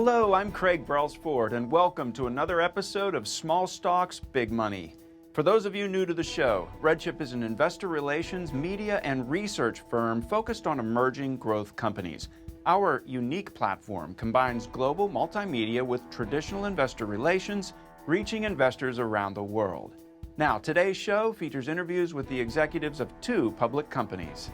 Hello, I'm Craig Brailsford, and welcome to another episode of Small Stocks, Big Money. For those of you new to the show, RedChip is an investor relations, media, and research firm focused on emerging growth companies. Our unique platform combines global multimedia with traditional investor relations, reaching investors around the world. Now, today's show features interviews with the executives of two public companies.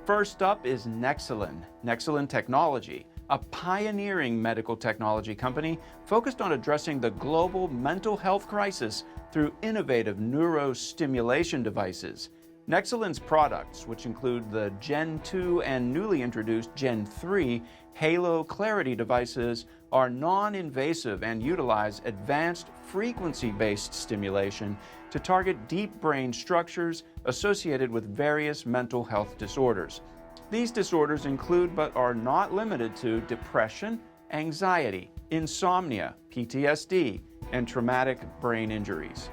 First up is Nexalin Technology, a pioneering medical technology company focused on addressing the global mental health crisis through innovative neurostimulation devices. Nexalin's products, which include the Gen 2 and newly introduced Gen 3 Halo Clarity devices, are non-invasive and utilize advanced frequency-based stimulation to target deep brain structures associated with various mental health disorders. These disorders include, but are not limited to, depression, anxiety, insomnia, PTSD, and traumatic brain injuries.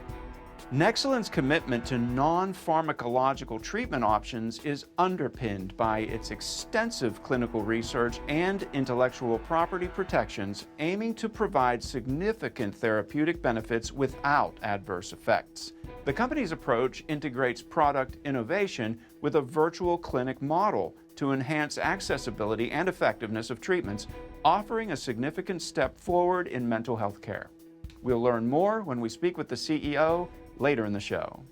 Nexalin's commitment to non-pharmacological treatment options is underpinned by its extensive clinical research and intellectual property protections, aiming to provide significant therapeutic benefits without adverse effects. The company's approach integrates product innovation with a virtual clinic model to enhance accessibility and effectiveness of treatments, offering a significant step forward in mental health care. We'll learn more when we speak with the CEO later in the show.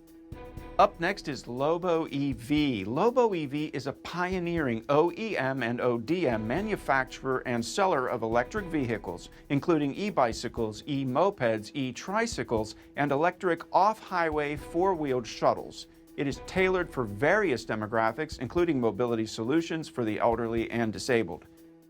Up next is Lobo EV. Lobo EV is a pioneering OEM and ODM manufacturer and seller of electric vehicles, including e-bicycles, e-mopeds, e-tricycles, and electric off-highway four-wheeled shuttles. It is tailored for various demographics, including mobility solutions for the elderly and disabled.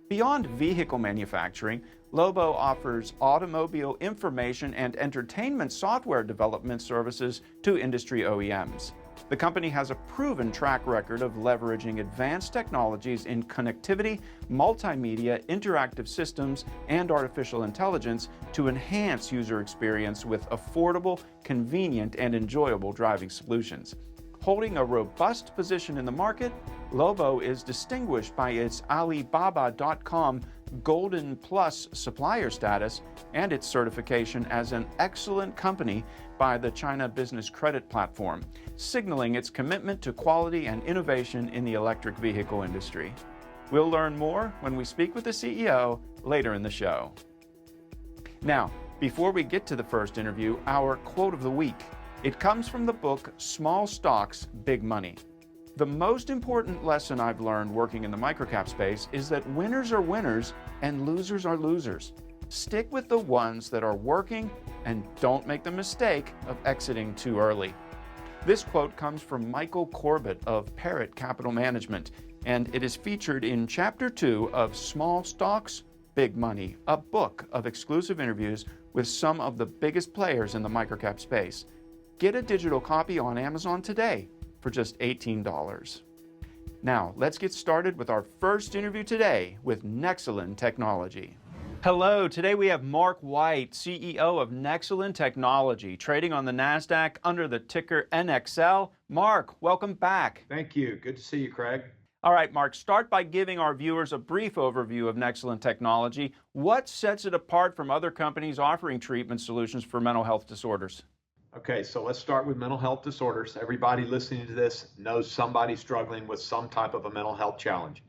Beyond vehicle manufacturing, Lobo offers automobile information and entertainment software development services to industry OEMs. The company has a proven track record of leveraging advanced technologies in connectivity, multimedia, interactive systems, and artificial intelligence to enhance user experience with affordable, convenient, and enjoyable driving solutions. Holding a robust position in the market, Lobo is distinguished by its Alibaba.com Golden Plus supplier status and its certification as an excellent company by the China Business Credit Platform, signaling its commitment to quality and innovation in the electric vehicle industry. We'll learn more when we speak with the CEO later in the show. Now, before we get to the first interview, our quote of the week. It comes from the book Small Stocks, Big Money. The most important lesson I've learned working in the microcap space is that winners are winners and losers are losers. Stick with the ones that are working and don't make the mistake of exiting too early. This quote comes from Michael Corbett of Parrot Capital Management, and it is featured in Chapter 2 of Small Stocks, Big Money, a book of exclusive interviews with some of the biggest players in the microcap space. Get a digital copy on Amazon today for just $18. Now, let's get started with our first interview today with Nexalin Technology. Hello, today we have Mark White, CEO of Nexalin Technology, trading on the NASDAQ under the ticker NXL. Mark, welcome back. Thank you. Good to see you, Craig. All right, Mark, start by giving our viewers a brief overview of Nexalin Technology. What sets it apart from other companies offering treatment solutions for mental health disorders? Okay, so let's start with mental health disorders. Everybody listening to this knows somebody struggling with some type of a mental health challenge.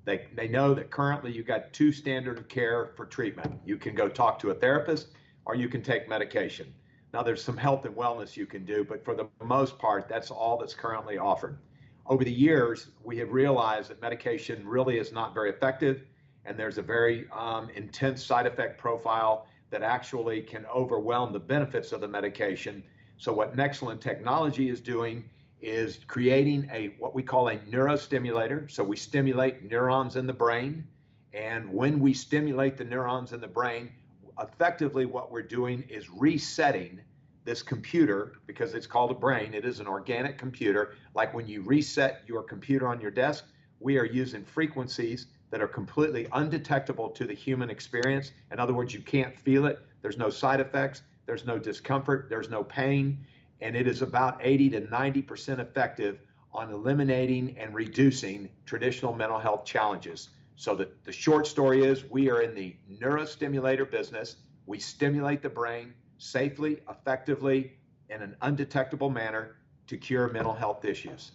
They know that currently you've got two standard of care for treatment. You can go talk to a therapist or you can take medication. Now there's some health and wellness you can do, but for the most part, that's all that's currently offered. Over the years, we have realized that medication really is not very effective, and there's a very intense side effect profile that actually can overwhelm the benefits of the medication. So what Nexalin Technology is doing is creating what we call a neurostimulator. So we stimulate neurons in the brain, and when we stimulate the neurons in the brain, effectively what we're doing is resetting this computer, because it's called a brain. It is an organic computer. Like when you reset your computer on your desk, we are using frequencies that are completely undetectable to the human experience. In other words, you can't feel it. There's no side effects. There's no discomfort. There's no pain. And it is about 80 to 90% effective on eliminating and reducing traditional mental health challenges. So the short story is we are in the neurostimulator business. We stimulate the brain safely, effectively, in an undetectable manner to cure mental health issues.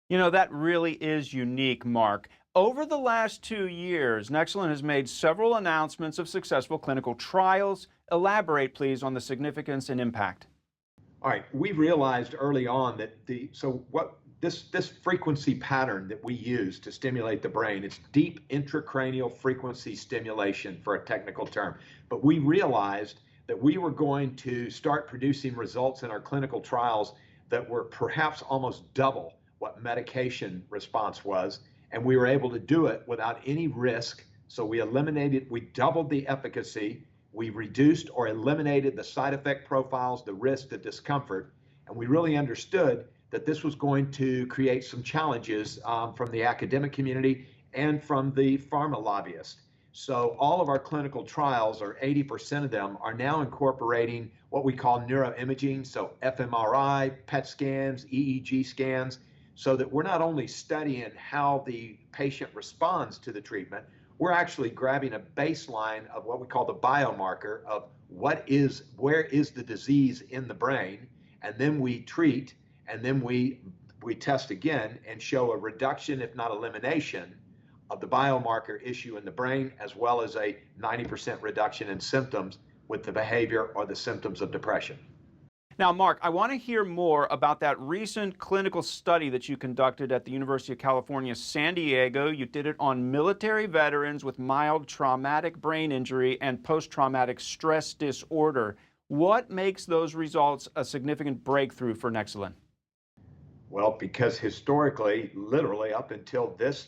You know, that really is unique, Mark. Over the last 2 years, Nexalin has made several announcements of successful clinical trials. Elaborate, please, on the significance and impact. All right, we realized early on that this frequency pattern that we use to stimulate the brain, it's deep intracranial frequency stimulation for a technical term. But we realized that we were going to start producing results in our clinical trials that were perhaps almost double what medication response was, and we were able to do it without any risk. So we doubled the efficacy, we reduced or eliminated the side effect profiles, the risk, the discomfort, and we really understood that this was going to create some challenges from the academic community and from the pharma lobbyists. So all of our clinical trials, or 80% of them, are now incorporating what we call neuroimaging, so fMRI, PET scans, EEG scans, so that we're not only studying how the patient responds to the treatment, we're actually grabbing a baseline of what we call the biomarker of where is the disease in the brain, and then we treat, and then we test again and show a reduction, if not elimination, of the biomarker issue in the brain, as well as a 90% reduction in symptoms with the behavior or the symptoms of depression. Now, Mark, I want to hear more about that recent clinical study that you conducted at the University of California, San Diego. You did it on military veterans with mild traumatic brain injury and post-traumatic stress disorder. What makes those results a significant breakthrough for Nexalin? Well, because historically, literally up until this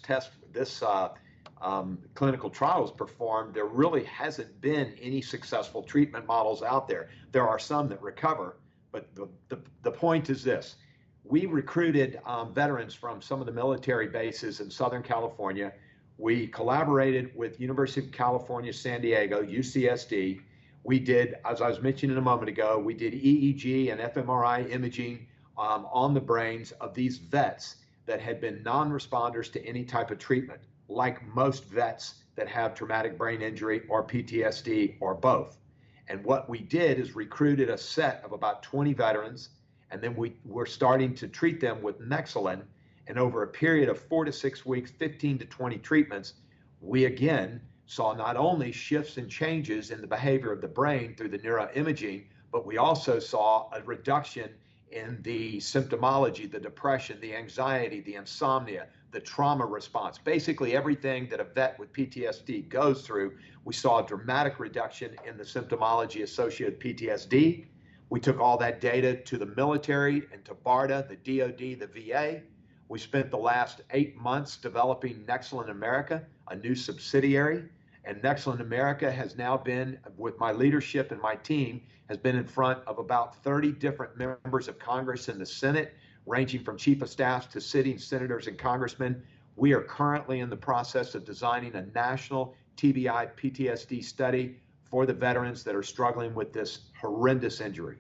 clinical trial was performed, there really hasn't been any successful treatment models out there. There are some that recover, but the point is this. We recruited veterans from some of the military bases in Southern California. We collaborated with University of California, San Diego, UCSD. We did, as I was mentioning a moment ago, we did EEG and fMRI imaging on the brains of these vets that had been non-responders to any type of treatment, like most vets that have traumatic brain injury or PTSD or both. And what we did is recruited a set of about 20 veterans, and then we were starting to treat them with Nexalin. And over a period of 4 to 6 weeks, 15 to 20 treatments, we again saw not only shifts and changes in the behavior of the brain through the neuroimaging, but we also saw a reduction in the symptomology, the depression, the anxiety, the insomnia, the trauma response. Basically everything that a vet with PTSD goes through, we saw a dramatic reduction in the symptomology associated with PTSD. We took all that data to the military and to BARDA, the DOD, the VA. We spent the last 8 months developing Nexalin America, a new subsidiary. And Nexalin America has now been, with my leadership and my team, has been in front of about 30 different members of Congress and the Senate, ranging from chief of staff to sitting senators and congressmen. We are currently in the process of designing a national TBI PTSD study for the veterans that are struggling with this horrendous injury.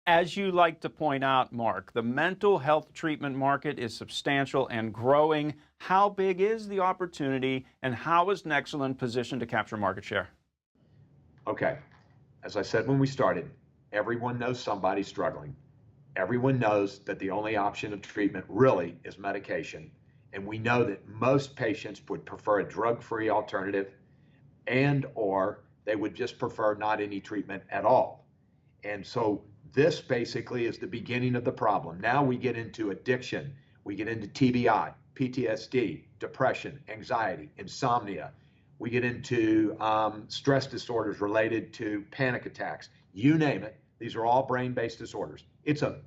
As you like to point out, Mark, the mental health treatment market is substantial and growing. How big is the opportunity, and how is Nexalin positioned to capture market share? Okay, as I said when we started, everyone knows somebody struggling. Everyone knows that the only option of treatment really is medication. And we know that most patients would prefer a drug-free alternative, and or they would just prefer not any treatment at all. And so this basically is the beginning of the problem. Now we get into addiction, we get into TBI, PTSD, depression, anxiety, insomnia. We get into stress disorders related to panic attacks. You name it, these are all brain-based disorders. It's a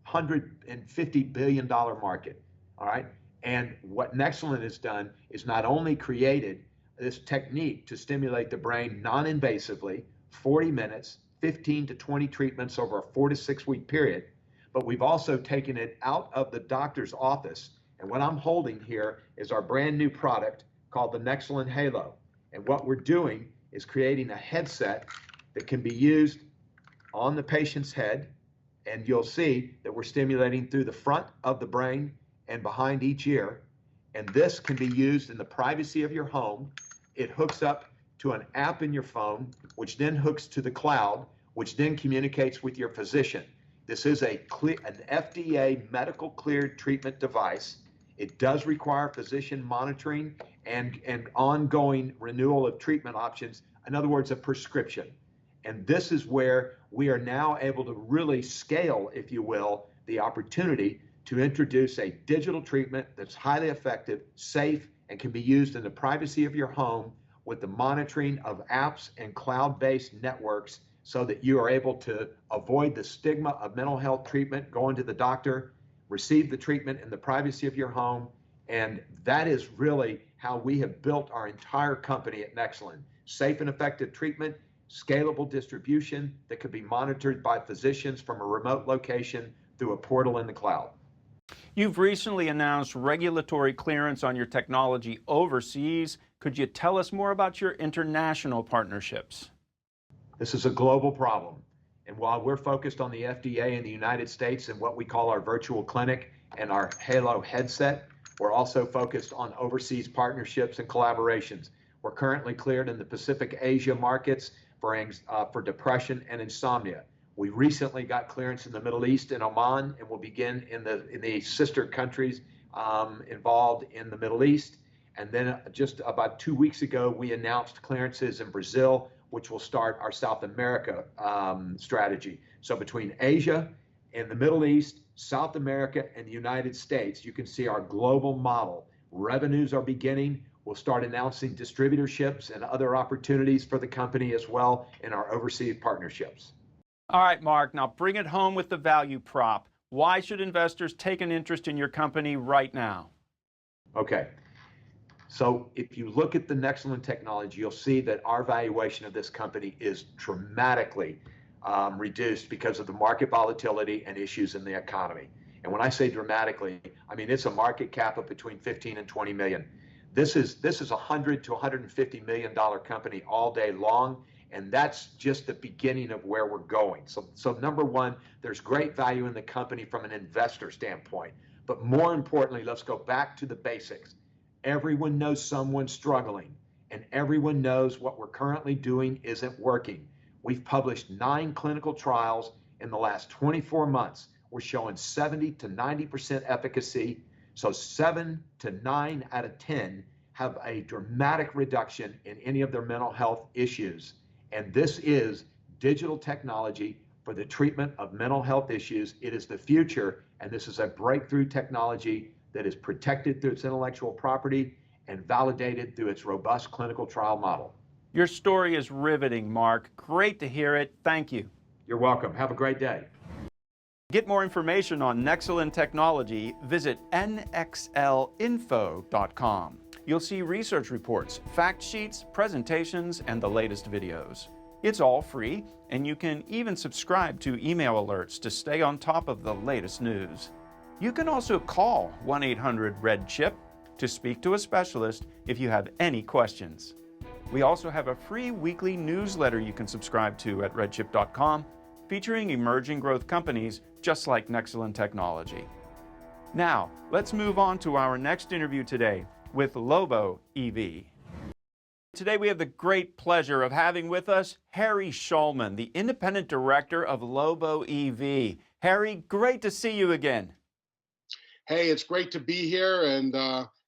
$150 billion market, all right? And what Nexalin has done is not only created this technique to stimulate the brain non-invasively, 40 minutes, 15 to 20 treatments over a 4 to 6 week period, but we've also taken it out of the doctor's office. And what I'm holding here is our brand new product called the Nexalin Halo. And what we're doing is creating a headset that can be used on the patient's head, and you'll see that we're stimulating through the front of the brain and behind each ear. And this can be used in the privacy of your home It hooks up to an app in your phone, which then hooks to the cloud, which then communicates with your physician. This is an FDA medical cleared treatment device. It does require physician monitoring and ongoing renewal of treatment options. In other words, a prescription. And this is where we are now able to really scale, if you will, the opportunity to introduce a digital treatment that's highly effective, safe, and can be used in the privacy of your home with the monitoring of apps and cloud-based networks so that you are able to avoid the stigma of mental health treatment, going to the doctor, receive the treatment in the privacy of your home. And that is really how we have built our entire company at Nexalin. Safe and effective treatment, scalable distribution that could be monitored by physicians from a remote location through a portal in the cloud. You've recently announced regulatory clearance on your technology overseas. Could you tell us more about your international partnerships? This is a global problem. And while we're focused on the FDA in the United States and what we call our virtual clinic and our Halo headset, we're also focused on overseas partnerships and collaborations. We're currently cleared in the Pacific Asia markets for depression and insomnia. We recently got clearance in the Middle East and Oman, and we'll begin in the sister countries involved in the Middle East. And then just about 2 weeks ago, we announced clearances in Brazil, which will start our South America strategy. So between Asia and the Middle East, South America, and the United States, you can see our global model. Revenues are beginning. We'll start announcing distributorships and other opportunities for the company as well in our overseas partnerships. All right, Mark, now bring it home with the value prop. Why should investors take an interest in your company right now? Okay. So if you look at the Nexalin Technology, you'll see that our valuation of this company is dramatically reduced because of the market volatility and issues in the economy. And when I say dramatically, I mean it's a market cap of between 15 and 20 million. This is a $100 to $150 million company all day long, and that's just the beginning of where we're going. So number one, there's great value in the company from an investor standpoint. But more importantly, let's go back to the basics. Everyone knows someone struggling, and everyone knows what we're currently doing isn't working. We've published 9 clinical trials in the last 24 months. We're showing 70 to 90% efficacy. So 7 to 9 out of 10 have a dramatic reduction in any of their mental health issues. And this is digital technology for the treatment of mental health issues. It is the future, and this is a breakthrough technology that is protected through its intellectual property and validated through its robust clinical trial model. Your story is riveting, Mark. Great to hear it. Thank you. You're welcome. Have a great day. Get more information on Nexalin Technology, visit nxlinfo.com. You'll see research reports, fact sheets, presentations, and the latest videos. It's all free, and you can even subscribe to email alerts to stay on top of the latest news. You can also call 1-800-RED-CHIP to speak to a specialist if you have any questions. We also have a free weekly newsletter you can subscribe to at redchip.com, featuring emerging growth companies just like Nexalin Technology. Now, let's move on to our next interview today with Lobo EV. Today we have the great pleasure of having with us Harry Shulman, the independent director of Lobo EV. Harry, great to see you again. Hey, it's great to be here and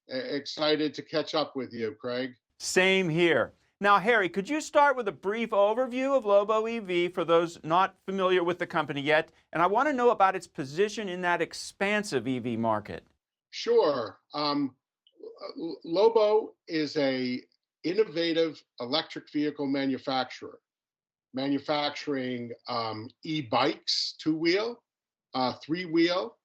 excited to catch up with you, Craig. Same here. Now, Harry, could you start with a brief overview of Lobo EV for those not familiar with the company yet? And I want to know about its position in that expansive EV market. Sure. Lobo is an innovative electric vehicle manufacturer, manufacturing e-bikes, 2-wheel, 3-wheel,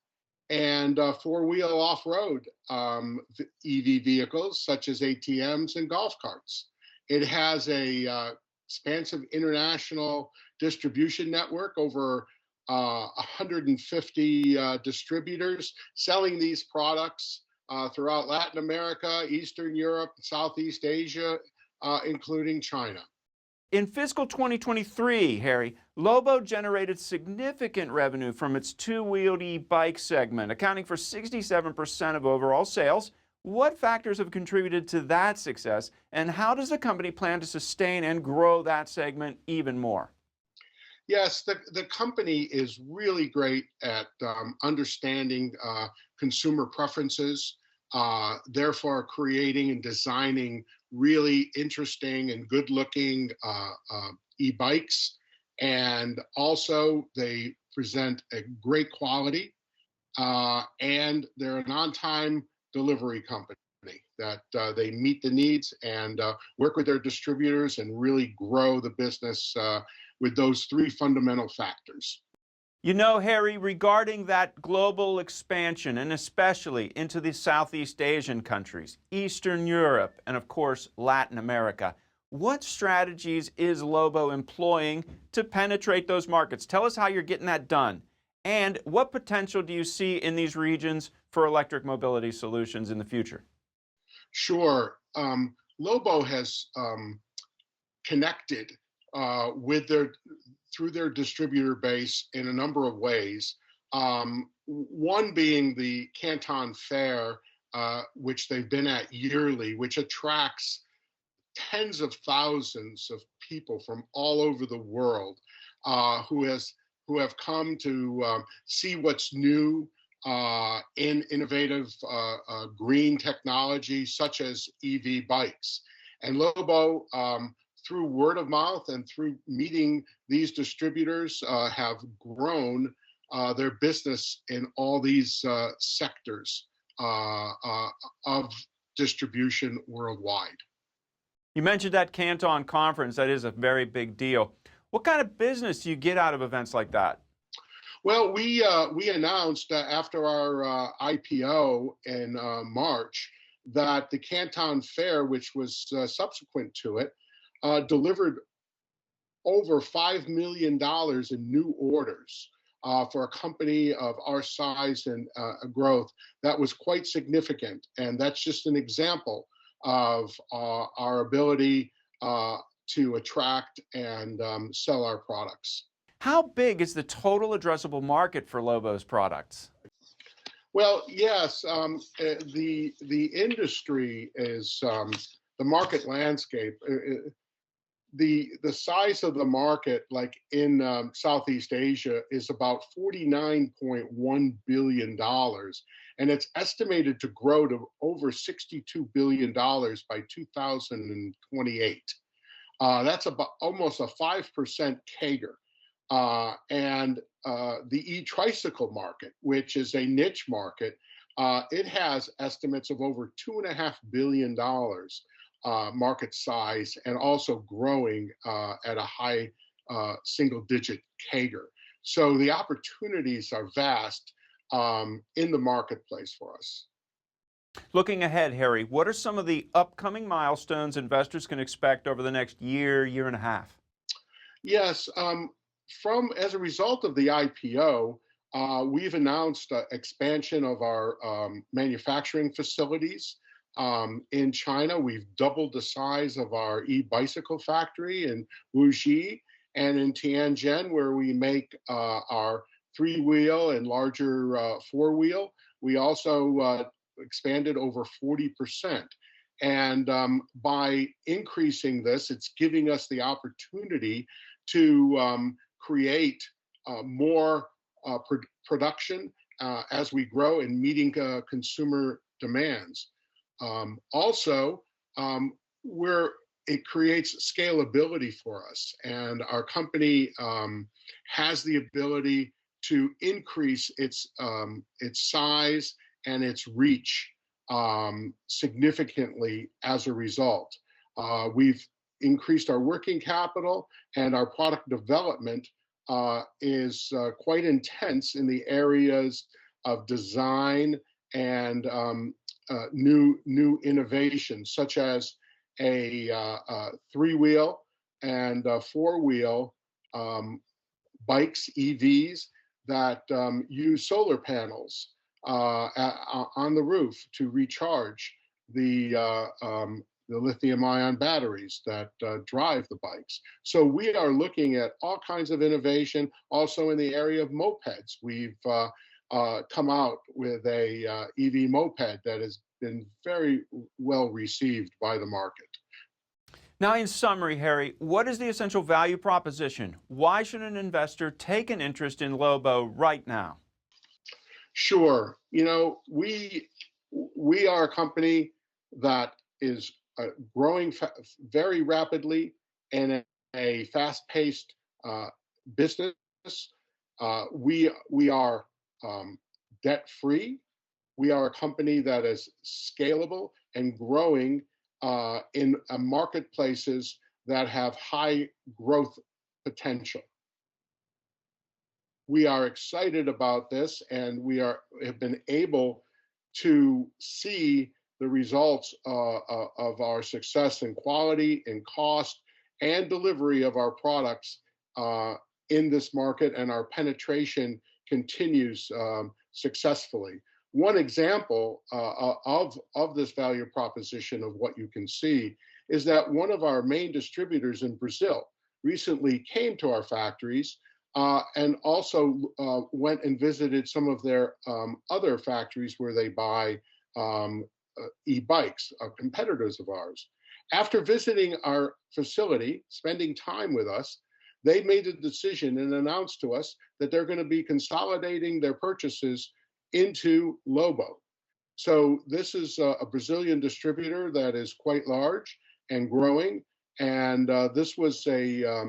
and 4-wheel off-road EV vehicles such as ATMs and golf carts. It has a expansive international distribution network, over 150 distributors selling these products throughout Latin America, Eastern Europe, Southeast Asia, including China. In fiscal 2023, Harry, Lobo generated significant revenue from its 2-wheeled e-bike segment, accounting for 67% of overall sales, What factors have contributed to that success, and how does the company plan to sustain and grow that segment even more? Yes, the company is really great at understanding consumer preferences, therefore creating and designing really interesting and good-looking e-bikes. And also, they present a great quality, and they're an on-time delivery company that they meet the needs and work with their distributors and really grow the business with those three fundamental factors. You know, Harry, regarding that global expansion, and especially into the Southeast Asian countries, Eastern Europe, and of course, Latin America, what strategies is Lobo employing to penetrate those markets? Tell us how you're getting that done. And what potential do you see in these regions for electric mobility solutions in the future? Sure. Lobo has connected with through their distributor base in a number of ways. One being the Canton Fair, which they've been at yearly, which attracts tens of thousands of people from all over the world who have come to see what's new in innovative green technology such as EV bikes. And Lobo, through word of mouth and through meeting these distributors, have grown their business in all these sectors of distribution worldwide. You mentioned that Canton conference. That is a very big deal. What kind of business do you get out of events like that? Well, we announced after our IPO in March that the Canton Fair, which was subsequent to it, delivered over $5 million in new orders for a company of our size and growth. That was quite significant, and that's just an example of our ability to attract and sell our products. How big is the total addressable market for Lobo's products? Well, yes, the industry is the market landscape. The size of the market, like in Southeast Asia, is about $49.1 billion, and it's estimated to grow to over $62 billion by 2028. That's about almost a 5% CAGR. And the e-tricycle market, which is a niche market, it has estimates of over $2.5 billion market size, and also growing at a high single-digit CAGR. So the opportunities are vast in the marketplace for us. Looking ahead, Harry, what are some of the upcoming milestones investors can expect over the next year, year and a half? Yes, as a result of the IPO, we've announced expansion of our manufacturing facilities. In China, we've doubled the size of our e-bicycle factory in Wuxi, and in Tianjin, where we make our three-wheel and larger four-wheel, we also expanded over 40%. And by increasing this, it's giving us the opportunity to create more production as we grow and meeting consumer demands. Also, it creates scalability for us, and our company has the ability to increase its size and its reach significantly as a result. We've increased our working capital, and our product development is quite intense in the areas of design and new innovations, such as a three-wheel and four-wheel bikes, EVs, that use solar panels on the roof to recharge the lithium-ion batteries that drive the bikes. So we are looking at all kinds of innovation, also in the area of mopeds. We've come out with a EV moped that has been very well received by the market. Now, in summary, Harry, what is the essential value proposition? Why should an investor take an interest in Lobo right now? Sure. You know, we are a company that is growing very rapidly in a fast-paced business. We are debt-free. We are a company that is scalable and growing in marketplaces that have high growth potential. We are excited about this, and we have been able to see the results of our success in quality, in cost, and delivery of our products in this market, and our penetration continues successfully. One example of this value proposition of what you can see is that one of our main distributors in Brazil recently came to our factories and also went and visited some of their other factories where they buy e-bikes, competitors of ours. After visiting our facility, spending time with us, they made a decision and announced to us that they're going to be consolidating their purchases into Lobo. So this is a Brazilian distributor that is quite large and growing, and this was a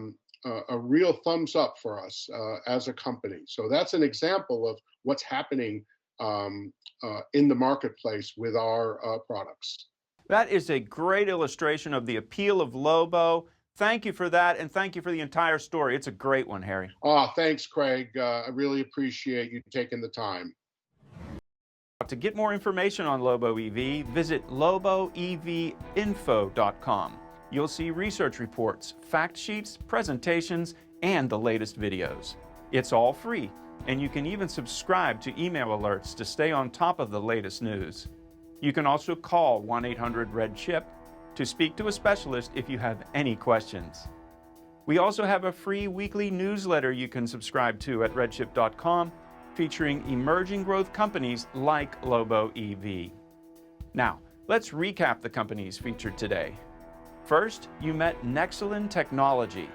real thumbs up for us as a company. So that's an example of what's happening in the marketplace with our products. That is a great illustration of the appeal of Lobo. Thank you for that, and thank you for the entire story. It's a great one, Harry. Oh, thanks, Craig. I really appreciate you taking the time. To get more information on Lobo EV, visit loboevinfo.com. You'll see research reports, fact sheets, presentations, and the latest videos. It's all free, and you can even subscribe to email alerts to stay on top of the latest news. You can also call 1-800-RED-CHIP to speak to a specialist if you have any questions. We also have a free weekly newsletter you can subscribe to at redchip.com, featuring emerging growth companies like Lobo EV. Now, let's recap the companies featured today. First, you met Nexalin Technology.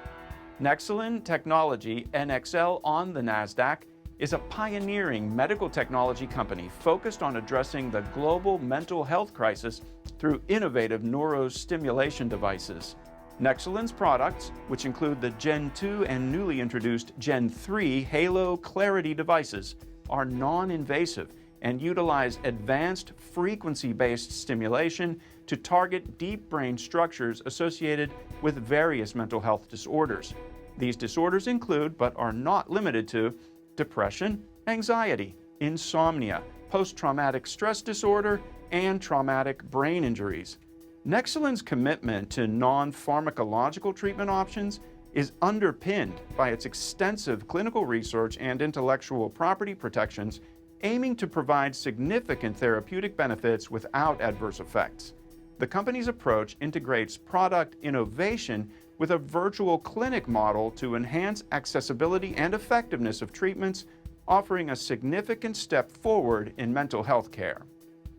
Nexalin Technology, NXL on the NASDAQ, is a pioneering medical technology company focused on addressing the global mental health crisis through innovative neurostimulation devices. Nexalin's products, which include the Gen 2 and newly introduced Gen 3 Halo Clarity devices, are non-invasive and utilize advanced frequency-based stimulation to target deep brain structures associated with various mental health disorders. These disorders include, but are not limited to, depression, anxiety, insomnia, post-traumatic stress disorder, and traumatic brain injuries. Nexalin's commitment to non-pharmacological treatment options is underpinned by its extensive clinical research and intellectual property protections, aiming to provide significant therapeutic benefits without adverse effects. The company's approach integrates product innovation with a virtual clinic model to enhance accessibility and effectiveness of treatments, offering a significant step forward in mental health care.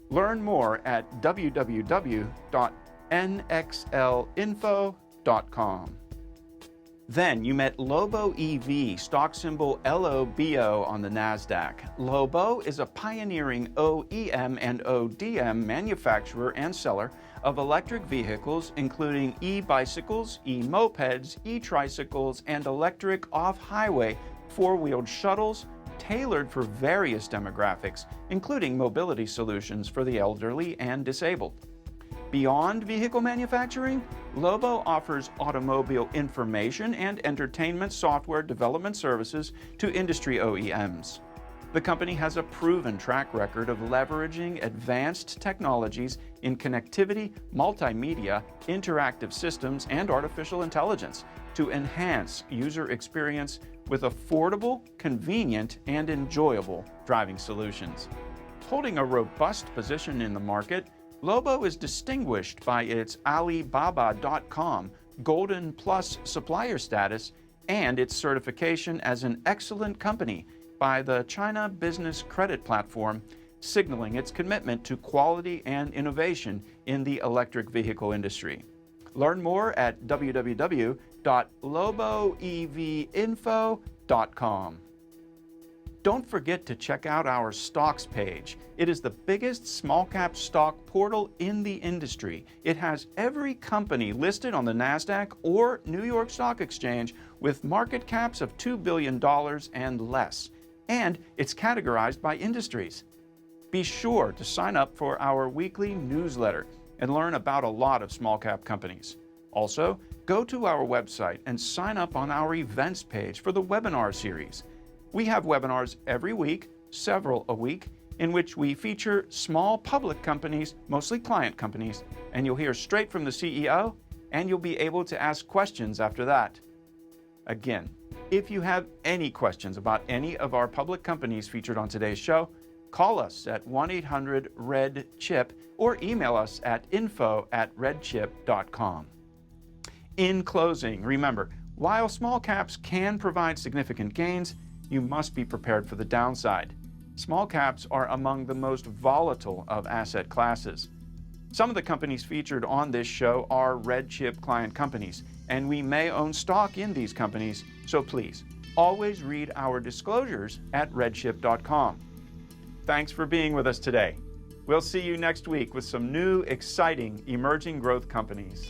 Learn more at www.nxlinfo.com. Then you met Lobo EV, stock symbol LOBO on the NASDAQ. Lobo is a pioneering OEM and ODM manufacturer and seller of electric vehicles, including e-bicycles, e-mopeds, e-tricycles, and electric off-highway four-wheeled shuttles, tailored for various demographics, including mobility solutions for the elderly and disabled. Beyond vehicle manufacturing, Lobo offers automobile information and entertainment software development services to industry OEMs. The company has a proven track record of leveraging advanced technologies in connectivity, multimedia, interactive systems, and artificial intelligence to enhance user experience with affordable, convenient, and enjoyable driving solutions. Holding a robust position in the market, Lobo is distinguished by its Alibaba.com Golden Plus supplier status and its certification as an excellent company by by the China Business Credit Platform, signaling its commitment to quality and innovation in the electric vehicle industry. Learn more at www.loboevinfo.com. Don't forget to check out our stocks page. It is the biggest small cap stock portal in the industry. It has every company listed on the NASDAQ or New York Stock Exchange with market caps of $2 billion and less. And it's categorized by industries. Be sure to sign up for our weekly newsletter and learn about a lot of small cap companies. Also, go to our website and sign up on our events page for the webinar series. We have webinars every week, several a week, in which we feature small public companies, mostly client companies, and you'll hear straight from the CEO, and you'll be able to ask questions after that. Again, if you have any questions about any of our public companies featured on today's show, call us at 1-800-RED-CHIP or email us at info@redchip.com. In closing, remember, while small caps can provide significant gains, you must be prepared for the downside. Small caps are among the most volatile of asset classes. Some of the companies featured on this show are RedChip client companies, and we may own stock in these companies, so please, always read our disclosures at redchip.com. Thanks for being with us today. We'll see you next week with some new, exciting, emerging growth companies.